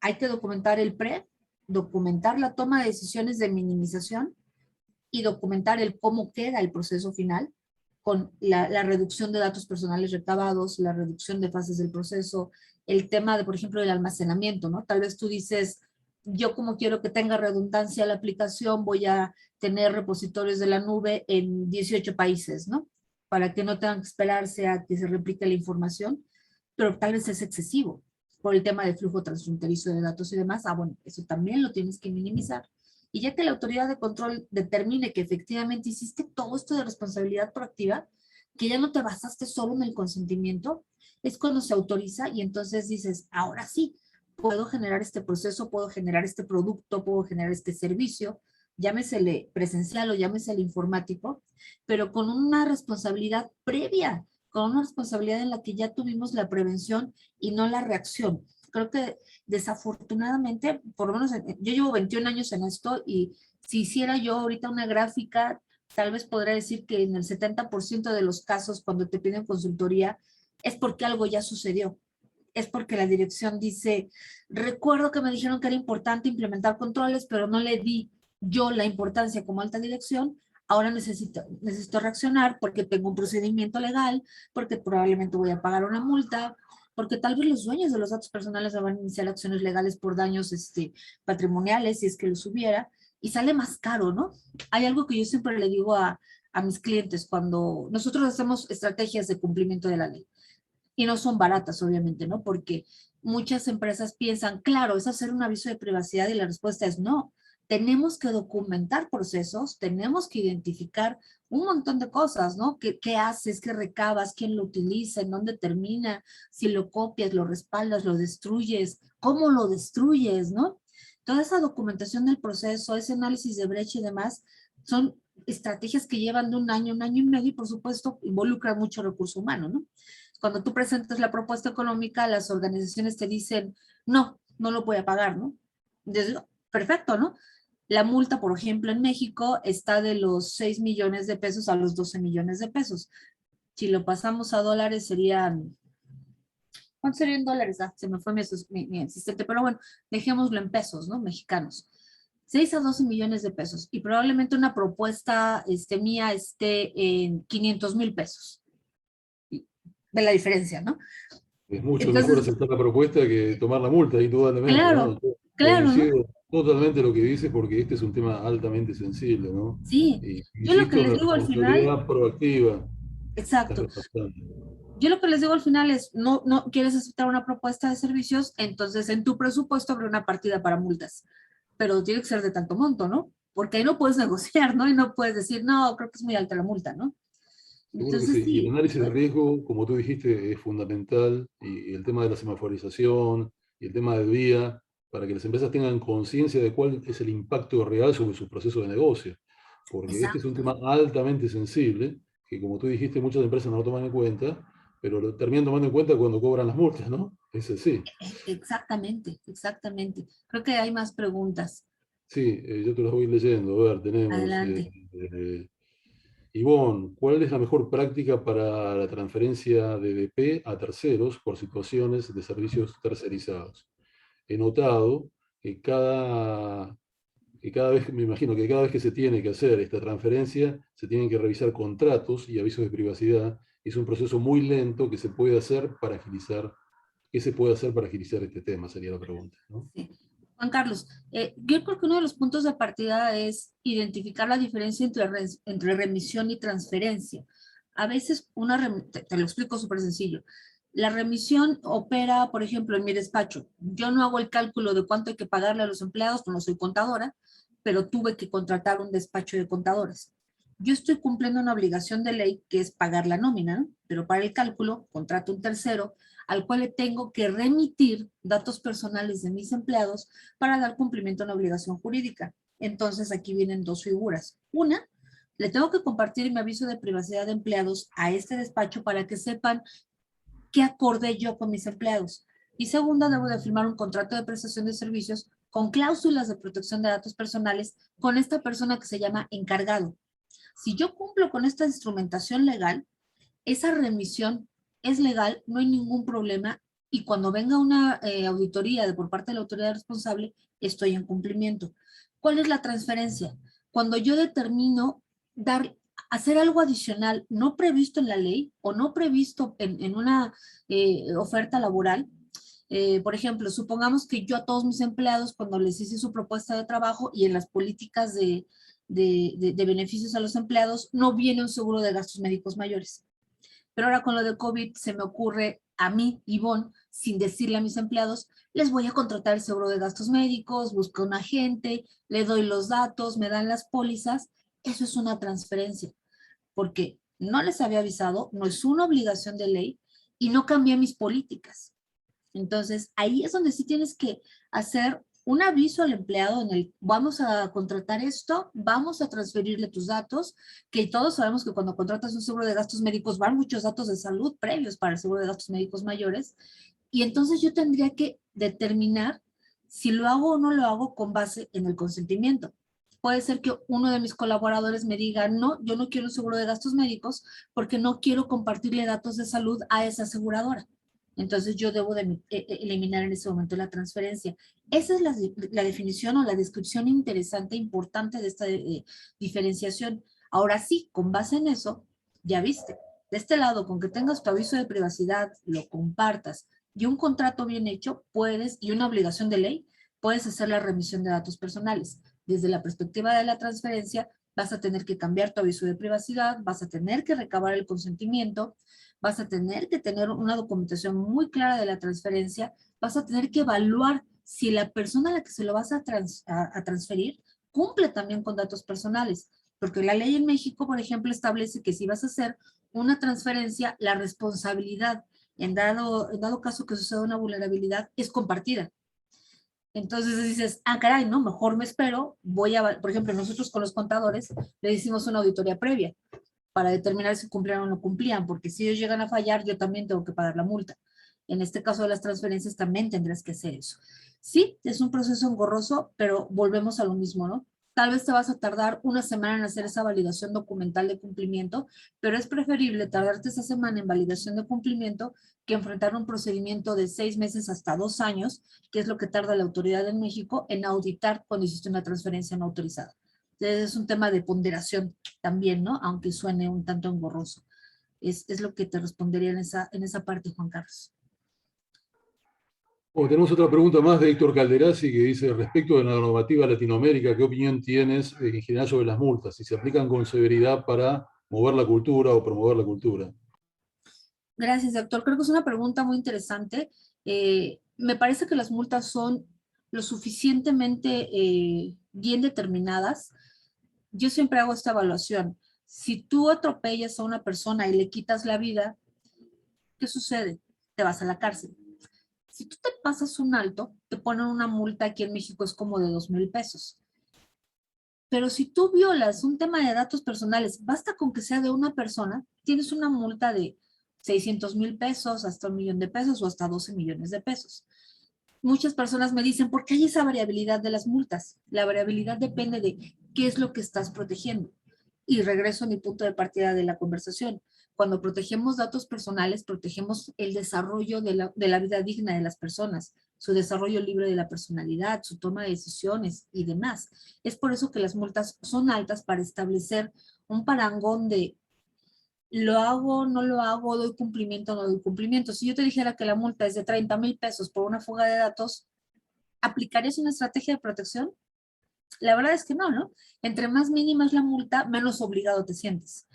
hay que documentar el pre, documentar la toma de decisiones de minimización y documentar el cómo queda el proceso final con la reducción de datos personales recabados, la reducción de fases del proceso, el tema de, por ejemplo, del almacenamiento, ¿no? Tal vez tú dices, yo como quiero que tenga redundancia la aplicación, voy a tener repositorios de la nube en 18 países, ¿no? Para que no tengan que esperarse a que se replique la información, pero tal vez es excesivo por el tema del flujo transfronterizo de datos y demás. Ah, bueno, eso también lo tienes que minimizar. Y ya que la autoridad de control determine que efectivamente hiciste todo esto de responsabilidad proactiva, que ya no te basaste solo en el consentimiento, es cuando se autoriza y entonces dices, ahora sí, puedo generar este proceso, puedo generar este producto, puedo generar este servicio, llámesele presencial o llámesele informático, pero con una responsabilidad previa, con una responsabilidad en la que ya tuvimos la prevención y no la reacción. Creo que desafortunadamente, por lo menos yo llevo 21 años en esto y si hiciera yo ahorita una gráfica, tal vez podría decir que en el 70% de los casos cuando te piden consultoría es porque algo ya sucedió. Es porque la dirección dice, recuerdo que me dijeron que era importante implementar controles, pero no le di yo la importancia como alta dirección. Ahora necesito reaccionar porque tengo un procedimiento legal, porque probablemente voy a pagar una multa, porque tal vez los dueños de los datos personales van a iniciar acciones legales por daños patrimoniales, si es que los hubiera, y sale más caro, ¿no? Hay algo que yo siempre le digo a mis clientes cuando nosotros hacemos estrategias de cumplimiento de la ley y no son baratas, obviamente, ¿no? Porque muchas empresas piensan, claro, es hacer un aviso de privacidad y la respuesta es no. Tenemos que documentar procesos, tenemos que identificar un montón de cosas, ¿no? ¿Qué haces? ¿Qué recabas? ¿Quién lo utiliza? ¿En dónde termina? Si lo copias, lo respaldas, lo destruyes, ¿cómo lo destruyes? ¿No? Toda esa documentación del proceso, ese análisis de brecha y demás, son estrategias que llevan de un año y medio y por supuesto involucran mucho recurso humano, ¿no? Cuando tú presentas la propuesta económica, las organizaciones te dicen, no, no lo voy a pagar, ¿no? Entonces, perfecto, ¿no? La multa, por ejemplo, en México está de los 6 millones de pesos a los 12 millones de pesos. Si lo pasamos a dólares serían, ¿cuánto serían dólares? Ah, se me fue mi asistente, pero bueno, dejémoslo en pesos, ¿no? Mexicanos. 6 a 12 millones de pesos y probablemente una propuesta mía esté en 500,000 pesos. Ve la diferencia, ¿no? Es mucho mejor Entonces, aceptar la propuesta que tomar la multa, indudablemente, ¿no? claro, Yo claro, ¿no? coincido totalmente lo que dices porque este es un tema altamente sensible, ¿no? Sí, Y yo lo que insisto en les la digo al final, responsabilidad proactiva que estás exacto, resaltando. yo lo que les digo al final es, no, no quieres aceptar una propuesta de servicios, entonces en tu presupuesto abre una partida para multas, pero tiene que ser de tanto monto, ¿no? Porque ahí no puedes negociar, ¿no? Y no puedes decir, no, creo que es muy alta la multa, ¿no? Seguro que sí. Entonces Y el sí, análisis de riesgo, como tú dijiste, es fundamental. Y el tema de la semaforización y el tema del vía, para que las empresas tengan conciencia de cuál es el impacto real sobre su proceso de negocio. Porque este es un exacto, tema altamente sensible, que como tú dijiste, muchas empresas no lo toman en cuenta, pero lo terminan tomando en cuenta cuando cobran las multas, ¿no? Es así. exactamente, exactamente. Creo que hay más preguntas. Sí, yo te las voy leyendo. A ver, tenemos Adelante. eh, Ivonne, ¿cuál es la mejor práctica para la transferencia de DP a terceros por situaciones de servicios tercerizados? He notado que cada vez, me imagino que cada vez que se tiene que hacer esta transferencia, se tienen que revisar contratos y avisos de privacidad. Es un proceso muy lento que se puede hacer para agilizar, ¿qué se puede hacer para agilizar este tema? Sería la pregunta, ¿no? Sí. Juan Carlos, yo creo que uno de los puntos de partida es identificar la diferencia entre remisión y transferencia. A veces te lo explico súper sencillo. La remisión opera, por ejemplo, en mi despacho. Yo no hago el cálculo de cuánto hay que pagarle a los empleados, pues no soy contadora, pero tuve que contratar un despacho de contadores. Yo estoy cumpliendo una obligación de ley que es pagar la nómina, ¿no? Pero para el cálculo contrato un tercero al cual le tengo que remitir datos personales de mis empleados para dar cumplimiento a una obligación jurídica. Entonces aquí vienen dos figuras. Una, le tengo que compartir mi aviso de privacidad de empleados a este despacho para que sepan qué acordé yo con mis empleados. Y segunda, debo de firmar un contrato de prestación de servicios con cláusulas de protección de datos personales con esta persona que se llama encargado. Si yo cumplo con esta instrumentación legal, esa remisión es legal, no hay ningún problema y cuando venga una auditoría por parte de la autoridad responsable, estoy en cumplimiento. ¿Cuál es la transferencia? Cuando yo determino hacer algo adicional no previsto en la ley o no previsto en una oferta laboral, por ejemplo, supongamos que yo a todos mis empleados, cuando les hice su propuesta de trabajo y en las políticas de beneficios a los empleados, no viene un seguro de gastos médicos mayores. Pero ahora con lo de COVID se me ocurre a mí, Ivonne, sin decirle a mis empleados, les voy a contratar el seguro de gastos médicos, busco un agente, le doy los datos, me dan las pólizas. Eso es una transferencia, porque no les había avisado, no es una obligación de ley y no cambié mis políticas. Entonces, ahí es donde sí tienes que hacer un aviso al empleado en el, vamos a contratar esto, vamos a transferirle tus datos, que todos sabemos que cuando contratas un seguro de gastos médicos van muchos datos de salud previos para el seguro de gastos médicos mayores, y entonces yo tendría que determinar si lo hago o no lo hago con base en el consentimiento. Puede ser que uno de mis colaboradores me diga, no, yo no quiero un seguro de gastos médicos porque no quiero compartirle datos de salud a esa aseguradora. Entonces yo debo de eliminar en ese momento la transferencia. Esa es la definición o la descripción interesante, importante de esta diferenciación. Ahora sí, con base en eso, ya viste, de este lado, con que tengas tu aviso de privacidad, lo compartas y un contrato bien hecho, puedes, y una obligación de ley, puedes hacer la remisión de datos personales. desde la perspectiva de la transferencia, vas a tener que cambiar tu aviso de privacidad, vas a tener que recabar el consentimiento, vas a tener que tener una documentación muy clara de la transferencia, vas a tener que evaluar si la persona a la que se lo vas a transferir cumple también con datos personales, porque la ley en México, por ejemplo, establece que si vas a hacer una transferencia, la responsabilidad en dado caso que suceda una vulnerabilidad es compartida. Entonces dices, ah, caray, no, mejor me espero, por ejemplo, nosotros con los contadores le hicimos una auditoría previa para determinar si cumplían o no cumplían, porque si ellos llegan a fallar, yo también tengo que pagar la multa. En este caso de las transferencias también tendrás que hacer eso. Sí, es un proceso engorroso, pero volvemos a lo mismo, ¿no? Tal vez te vas a tardar una semana en hacer esa validación documental de cumplimiento, pero es preferible tardarte esa semana en validación de cumplimiento que enfrentar un procedimiento de 6 meses hasta 2 años, que es lo que tarda la autoridad en México en auditar cuando hiciste una transferencia no autorizada. Entonces es un tema de ponderación también, ¿no? Aunque suene un tanto engorroso. Es lo que te respondería en esa parte, Juan Carlos. Bueno, tenemos otra pregunta más de Héctor Calderazzi que dice, respecto de la normativa Latinoamérica, ¿qué opinión tienes en general sobre las multas? Si se aplican con severidad para mover la cultura o promover la cultura. Gracias, doctor. Creo que es una pregunta muy interesante. Me parece que las multas son lo suficientemente bien determinadas. Yo siempre hago esta evaluación. Si tú atropellas a una persona y le quitas la vida, ¿qué sucede? Te vas a la cárcel. Si tú te pasas un alto, te ponen una multa, aquí en México es como de 2,000 pesos. Pero si tú violas un tema de datos personales, basta con que sea de una persona, tienes una multa de 600,000 pesos, hasta 1,000,000 de pesos o hasta 12 millones de pesos. Muchas personas me dicen, ¿por qué hay esa variabilidad de las multas? La variabilidad depende de qué es lo que estás protegiendo. Y regreso a mi punto de partida de la conversación. Cuando protegemos datos personales, protegemos el desarrollo de la vida digna de las personas, su desarrollo libre de la personalidad, su toma de decisiones y demás. Es por eso que las multas son altas para establecer un parangón de lo hago, no lo hago, doy cumplimiento, no doy cumplimiento. Si yo te dijera que la multa es de 30,000 pesos por una fuga de datos, ¿aplicarías una estrategia de protección? La verdad es que no, ¿no? Entre más mínima es la multa, menos obligado te sientes.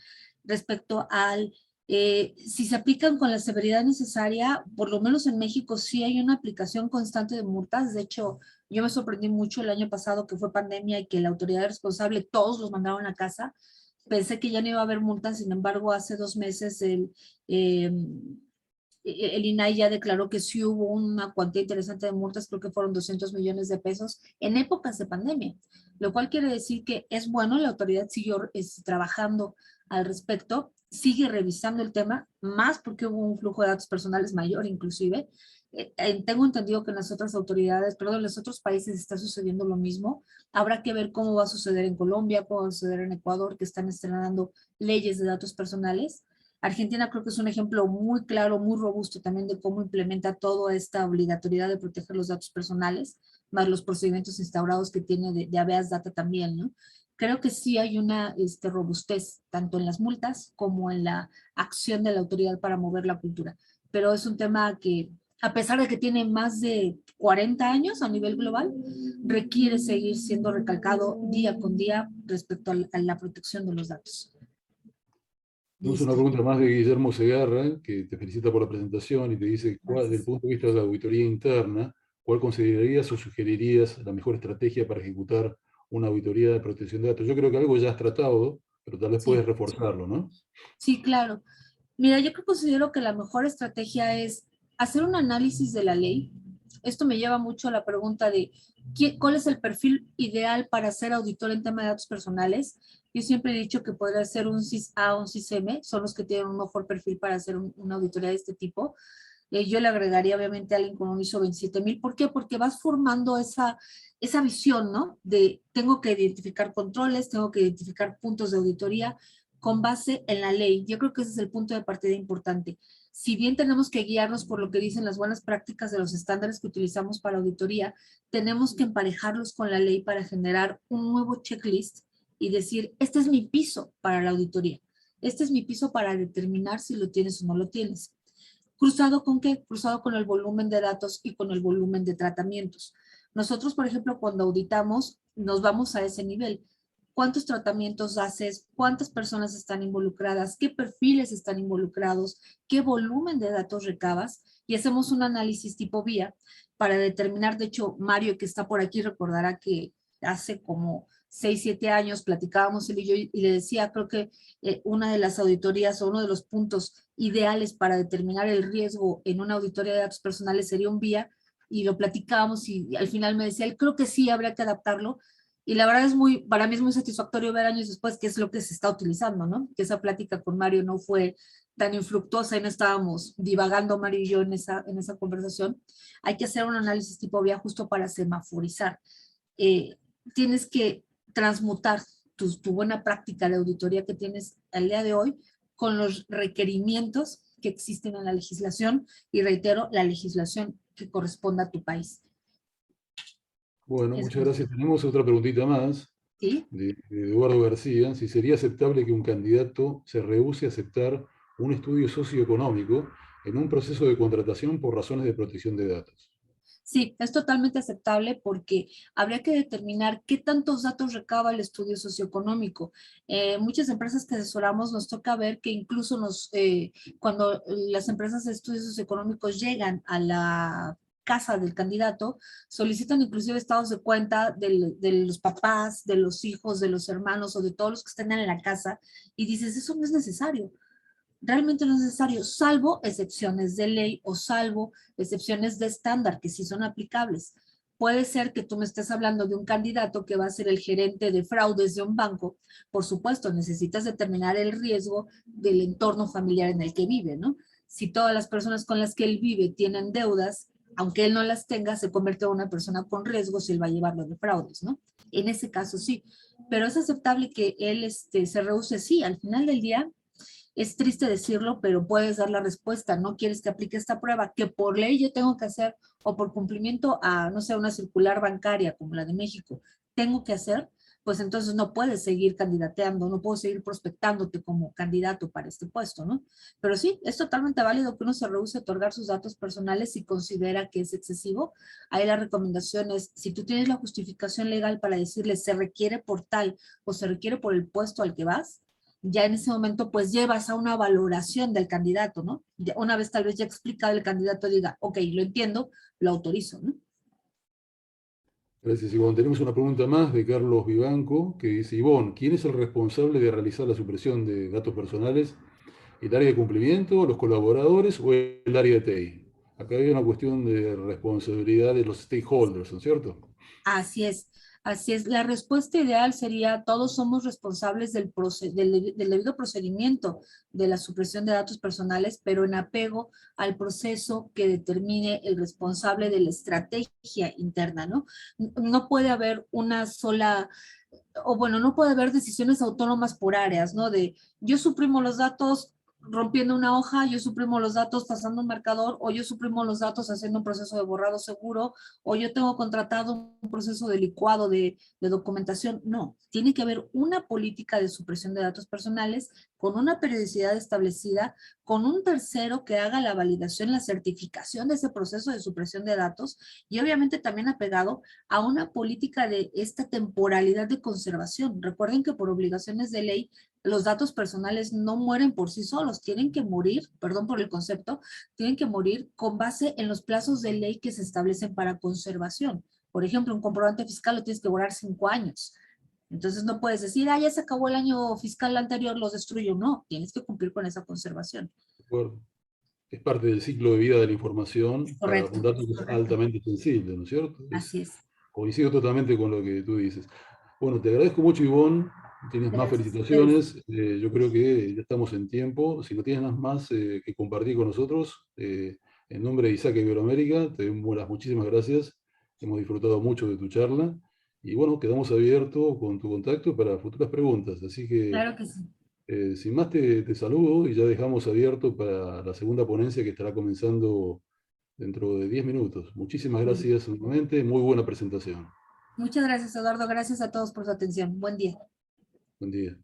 Respecto al, si se aplican con la severidad necesaria, por lo menos en México sí hay una aplicación constante de multas. De hecho, yo me sorprendí mucho el año pasado que fue pandemia y que la autoridad responsable, todos los mandaron a casa. Pensé que ya no iba a haber multas, sin embargo, hace 2 meses el INAI ya declaró que sí hubo una cuantía interesante de multas, creo que fueron 200 millones de pesos en épocas de pandemia, lo cual quiere decir que es bueno, la autoridad siguió trabajando al respecto, sigue revisando el tema, más porque hubo un flujo de datos personales mayor inclusive. Tengo entendido que en las otras autoridades, perdón, en los otros países está sucediendo lo mismo. Habrá que ver cómo va a suceder en Colombia, cómo va a suceder en Ecuador, que están estrenando leyes de datos personales. Argentina creo que es un ejemplo muy claro, muy robusto también de cómo implementa toda esta obligatoriedad de proteger los datos personales, más los procedimientos instaurados que tiene de habeas data también, ¿no? Creo que sí hay una robustez tanto en las multas como en la acción de la autoridad para mover la cultura. Pero es un tema que, a pesar de que tiene más de 40 años a nivel global, requiere seguir siendo recalcado día con día respecto a la protección de los datos. Tenemos una Listo. pregunta más de Guillermo Segarra, que te felicita por la presentación y te dice, desde el punto de vista de la auditoría interna, ¿cuál considerarías o sugerirías la mejor estrategia para ejecutar una auditoría de protección de datos? Yo creo que algo ya has tratado, pero tal vez puedes Sí, reforzarlo, ¿no? sí, claro. Mira, yo considero que la mejor estrategia es hacer un análisis de la ley. Esto me lleva mucho a la pregunta de ¿cuál es el perfil ideal para ser auditor en tema de datos personales? Yo siempre he dicho que podría ser un CIS-A o un CIS-M, son los que tienen un mejor perfil para hacer una auditoría de este tipo. Yo le agregaría obviamente a alguien con un ISO 27000. ¿Por qué? Porque vas formando esa visión, ¿no? De tengo que identificar controles, tengo que identificar puntos de auditoría con base en la ley. Yo creo que ese es el punto de partida importante. Si bien tenemos que guiarnos por lo que dicen las buenas prácticas de los estándares que utilizamos para auditoría, tenemos que emparejarlos con la ley para generar un nuevo checklist y decir, este es mi piso para la auditoría. Este es mi piso para determinar si lo tienes o no lo tienes. ¿Cruzado con qué? Cruzado con el volumen de datos y con el volumen de tratamientos. Nosotros, por ejemplo, cuando auditamos, nos vamos a ese nivel. ¿Cuántos tratamientos haces? ¿Cuántas personas están involucradas? ¿Qué perfiles están involucrados? ¿Qué volumen de datos recabas? Y hacemos un análisis tipo vía para determinar. De hecho, Mario, que está por aquí, recordará que hace como 6, 7 años platicábamos él y yo, y le decía, creo que una de las auditorías o uno de los puntos ideales para determinar el riesgo en una auditoría de datos personales sería un vía, y lo platicábamos y al final me decía, él creo que sí, habría que adaptarlo. Y la verdad es muy, para mí es muy satisfactorio ver años después qué es lo que se está utilizando, ¿no? Que esa plática con Mario no fue tan infructuosa y no estábamos divagando Mario y yo en esa conversación. Hay que hacer un análisis tipo vía justo para semaforizar. Eh, Tienes que transmutar tu buena práctica de auditoría que tienes al día de hoy con los requerimientos que existen en la legislación, y reitero, la legislación que corresponda a tu país. Bueno, Es, muchas gracias. Tenemos otra preguntita más ¿sí? de Eduardo García. Si sería aceptable que un candidato se rehúse a aceptar un estudio socioeconómico en un proceso de contratación por razones de protección de datos. Sí, es totalmente aceptable porque habría que determinar qué tantos datos recaba el estudio socioeconómico. Muchas empresas que asesoramos nos toca ver que incluso cuando las empresas de estudios socioeconómicos llegan a la casa del candidato, solicitan inclusive estados de cuenta de los papás, de los hijos, de los hermanos o de todos los que estén en la casa, y dices, eso no es necesario. Realmente no es necesario, salvo excepciones de ley o salvo excepciones de estándar que sí son aplicables. Puede ser que tú me estés hablando de un candidato que va a ser el gerente de fraudes de un banco. Por supuesto, necesitas determinar el riesgo del entorno familiar en el que vive, ¿no? Si todas las personas con las que él vive tienen deudas, aunque él no las tenga, se convierte en una persona con riesgo si él va a llevarlo de fraudes, ¿no? En ese caso sí, pero es aceptable que él se rehúse, sí, al final del día es triste decirlo, pero puedes dar la respuesta. No quieres que aplique esta prueba que por ley yo tengo que hacer, o por cumplimiento a, no sé, una circular bancaria como la de México, tengo que hacer, pues entonces no puedes seguir candidateando, no puedo seguir prospectándote como candidato para este puesto, ¿no? Pero sí, es totalmente válido que uno se rehúse a otorgar sus datos personales si considera que es excesivo. Ahí la recomendación es, si tú tienes la justificación legal para decirle se requiere por tal o se requiere por el puesto al que vas, ya en ese momento pues llevas a una valoración del candidato, ¿no? Ya, una vez tal vez ya explicado, el candidato diga, ok, lo entiendo, lo autorizo, ¿no? Gracias, Ivonne. Tenemos una pregunta más de Carlos Vivanco, que dice, Ivonne, ¿quién es el responsable de realizar la supresión de datos personales? ¿El área de cumplimiento, los colaboradores o el área de TI? Acá hay una cuestión de responsabilidad de los stakeholders, ¿no es cierto? Así es, así es. La respuesta ideal sería todos somos responsables del debido procedimiento de la supresión de datos personales, pero en apego al proceso que determine el responsable de la estrategia interna, ¿no? No puede haber una sola, o bueno, no puede haber decisiones autónomas por áreas, ¿no? De yo suprimo los datos rompiendo una hoja, yo suprimo los datos pasando un marcador, o yo suprimo los datos haciendo un proceso de borrado seguro, o yo tengo contratado un proceso de licuado de documentación. No, tiene que haber una política de supresión de datos personales con una periodicidad establecida, con un tercero que haga la validación, la certificación de ese proceso de supresión de datos, y obviamente también apegado a una política de esta temporalidad de conservación. Recuerden que por obligaciones de ley los datos personales no mueren por sí solos, tienen que morir, perdón por el concepto, tienen que morir con base en los plazos de ley que se establecen para conservación. Por ejemplo, un comprobante fiscal lo tienes que borrar 5 años. Entonces no puedes decir, ya se acabó el año fiscal anterior, los destruyo. No, tienes que cumplir con esa conservación. ¿De acuerdo? Es parte del ciclo de vida de la información para Correcto, un dato que es correcto. altamente sensible, ¿no es cierto? Así es. Coincido totalmente con lo que tú dices. Bueno, te agradezco mucho, Ivonne. Tienes más Gracias a ustedes. felicitaciones. Yo creo que ya estamos en tiempo. Si no tienes nada más que compartir con nosotros, en nombre de Isaac Iberoamérica, te doy las muchísimas gracias. Hemos disfrutado mucho de tu charla. Y bueno, quedamos abiertos con tu contacto para futuras preguntas. Así que, Claro que sí. sin más, te saludo y ya dejamos abierto para la segunda ponencia que estará comenzando dentro de 10 minutos. Muchísimas Muy bien. gracias nuevamente. Muy buena presentación. Muchas gracias, Eduardo. Gracias a todos por su atención. Buen día. Buen día.